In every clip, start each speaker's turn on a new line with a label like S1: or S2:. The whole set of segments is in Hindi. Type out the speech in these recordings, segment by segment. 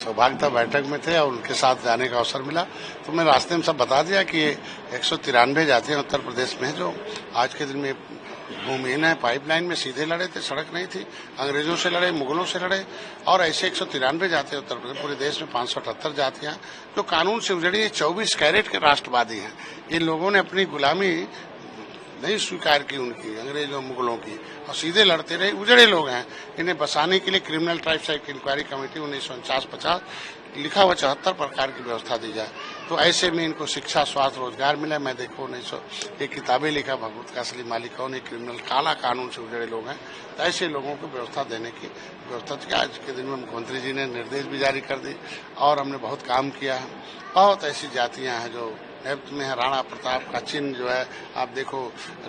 S1: सौभाग्य था, बैठक में थे और उनके साथ जाने का अवसर मिला। तो मैं रास्ते में सब बता दिया कि 193 जातियां उत्तर प्रदेश में है जो आज के दिन में भूमिहीन है, पाइपलाइन में सीधे लड़े थे, सड़क नहीं थी, अंग्रेजों से लड़े, मुगलों से लड़े, और ऐसे 193 जातियां उत्तर प्रदेश, पूरे देश में 578 जातियां जो कानून से उजड़ी है। 24 कैरेट के राष्ट्रवादी हैं। इन लोगों ने अपनी गुलामी नहीं स्वीकार की उनकी, अंग्रेजों मुगलों की, और सीधे लड़ते रहे। उजड़े लोग हैं। इन्हें बसाने के लिए criminal tribes act inquiry committee 1949-50 लिखा हुआ 74 प्रकार की व्यवस्था दी जाए। तो ऐसे में इनको शिक्षा, स्वास्थ्य, रोजगार मिला। मैं देखो 1900 एक किताबें लिखा, भगवत का असली मालिक कौन, एक क्रिमिनल काला कानून से उजड़े लोग हैं। तो ऐसे लोगों को व्यवस्था देने की व्यवस्था थी। आज के दिन में मुख्यमंत्री जी ने निर्देश भी जारी कर दी और हमने बहुत काम किया है। बहुत ऐसी जातियां हैं जो नेपथ में है। राणा प्रताप का चिन्ह जो है आप देखो,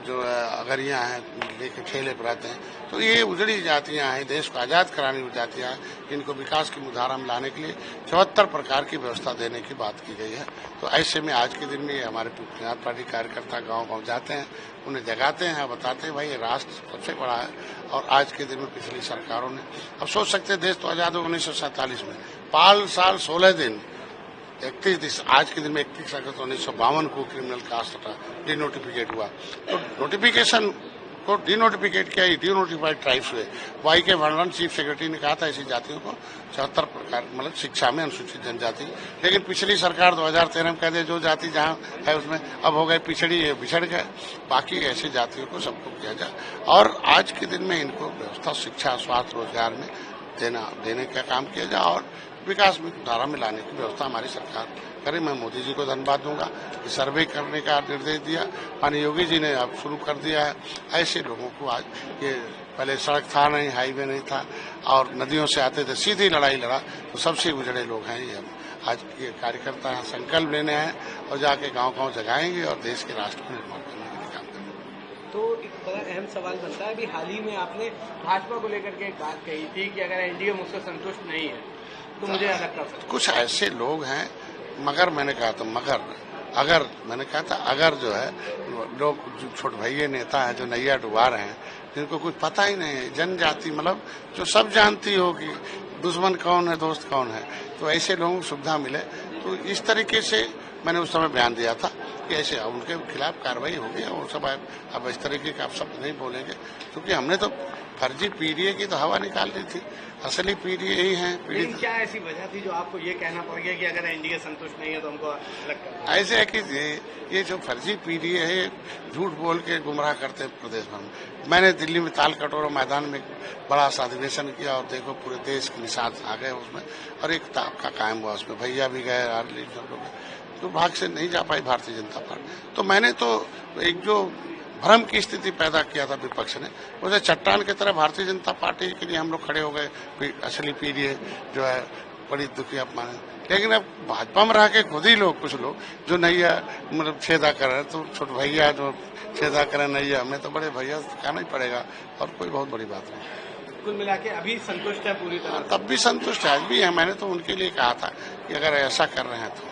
S1: जो अगरियां हैं लेके ठेले पर रहते हैं। तो ये उजड़ी जातियां हैं, देश को आजाद कराने वाली जातियां हैं, इनको विकास की मुधारा में लाने के लिए 74 प्रकार की व्यवस्था देने की बात की गई है। तो ऐसे में आज के दिन में हमारे पीपल्स पार्टी कार्यकर्ता गाँव गाँव जाते हैं, उन्हें जगाते हैं, बताते हैं भाई ये राष्ट्र सबसे बड़ा है। और आज के दिन में पिछली सरकारों ने, अब सोच सकते देश तो आजाद हो 1947 में, 5 साल 16 दिन 31 आज के दिन में 31 अगस्त 1952 को क्रिमिनल कास्ट हटा डिनोटिफिकेट हुआ। तो नोटिफिकेशन को डिनोटिफिकेट किया, डिनोटिफाइड ट्राइब्स हुए। वाई के वर्णन चीफ सेक्रेटरी ने कहा था ऐसी जातियों को 74 प्रकार, मतलब शिक्षा में अनुसूचित जनजाति। लेकिन पिछली सरकार 2013 में कह दे जो जाति जहाँ है उसमें अब हो गए पिछड़ी, बिछड़ गए। बाकी ऐसी जातियों को सबको किया जाए और आज के दिन में इनको व्यवस्था शिक्षा, स्वास्थ्य, रोजगार में देने का काम किया जाए और विकास में धारा में लाने की व्यवस्था हमारी सरकार करे। मैं मोदी जी को धन्यवाद दूंगा कि सर्वे करने का निर्देश दिया। माननीय योगी जी ने अब शुरू कर दिया है। ऐसे लोगों को आज ये पहले सड़क था नहीं, हाईवे नहीं था और नदियों से आते थे, सीधी लड़ाई लड़ा। तो सबसे उजड़े लोग हैं ये। आज के कार्यकर्ता संकल्प लेने हैं और जाके गाँव गाँव जगाएंगे और देश के राष्ट्र को निर्माण करने के लिए काम करेंगे।
S2: तो एक बड़ा अहम सवाल बनता है, अभी हाल ही में आपने भाजपा को लेकर के एक बात कही थी कि अगर एनडीए मुझसे संतुष्ट नहीं है तो मुझे अलग कर सकते।
S1: कुछ ऐसे लोग हैं, मगर मैंने कहा था मगर अगर मैंने कहा था अगर जो है लोग छोटे भैया नेता हैं जो नैया डुबा रहे हैं, जिनको कुछ पता ही नहीं है, जनजाति मतलब जो सब जानती हो कि दुश्मन कौन है, दोस्त कौन है, तो ऐसे लोगों को सुविधा मिले। तो इस तरीके से मैंने उस समय बयान दिया था कि ऐसे उनके खिलाफ कार्रवाई होगी और सब अब इस तरीके का आप शब्द नहीं बोलेंगे, क्योंकि हमने तो फर्जी पीडीए की तो हवा निकाल दी थी। असली पीडीए यही है।
S2: लेकिन क्या ऐसी वजह थी जो आपको ये कहना पड़ गया कि अगर एनडीए संतुष्ट नहीं है तो हमको अलग करना?
S1: ऐसे है कि ये जो फर्जी पीडीए है झूठ बोल के गुमराह करते हैं प्रदेश भर में। मैंने दिल्ली में ताल कटोरा मैदान में बड़ा सा अधिवेशन किया और देखो पूरे देश के निशान आ गए उसमें और एक ताबका कायम हुआ उसमें। भैया भी गए, सब लोग तो भाग से नहीं जा पाई भारतीय जनता पार्टी। तो मैंने तो एक जो भ्रम की स्थिति पैदा किया था विपक्ष ने, उसे चट्टान की तरह भारतीय जनता पार्टी के लिए हम लोग खड़े हो गए। असली पीडीए जो है बड़ी दुखी अपमान है। लेकिन अब भाजपा में रह के खुद ही लोग, कुछ लोग जो नैया मतलब छेदा कर रहे हैं, तो छोटे भैया जो छेदा करें नैया में, तो बड़े भैया कहना ही पड़ेगा और कोई बहुत बड़ी बात नहीं।
S2: कुल मिला के अभी संतुष्ट है पूरी तरह?
S1: तब भी संतुष्ट है, आज भी है। मैंने तो उनके लिए कहा था कि अगर ऐसा कर रहे हैं तो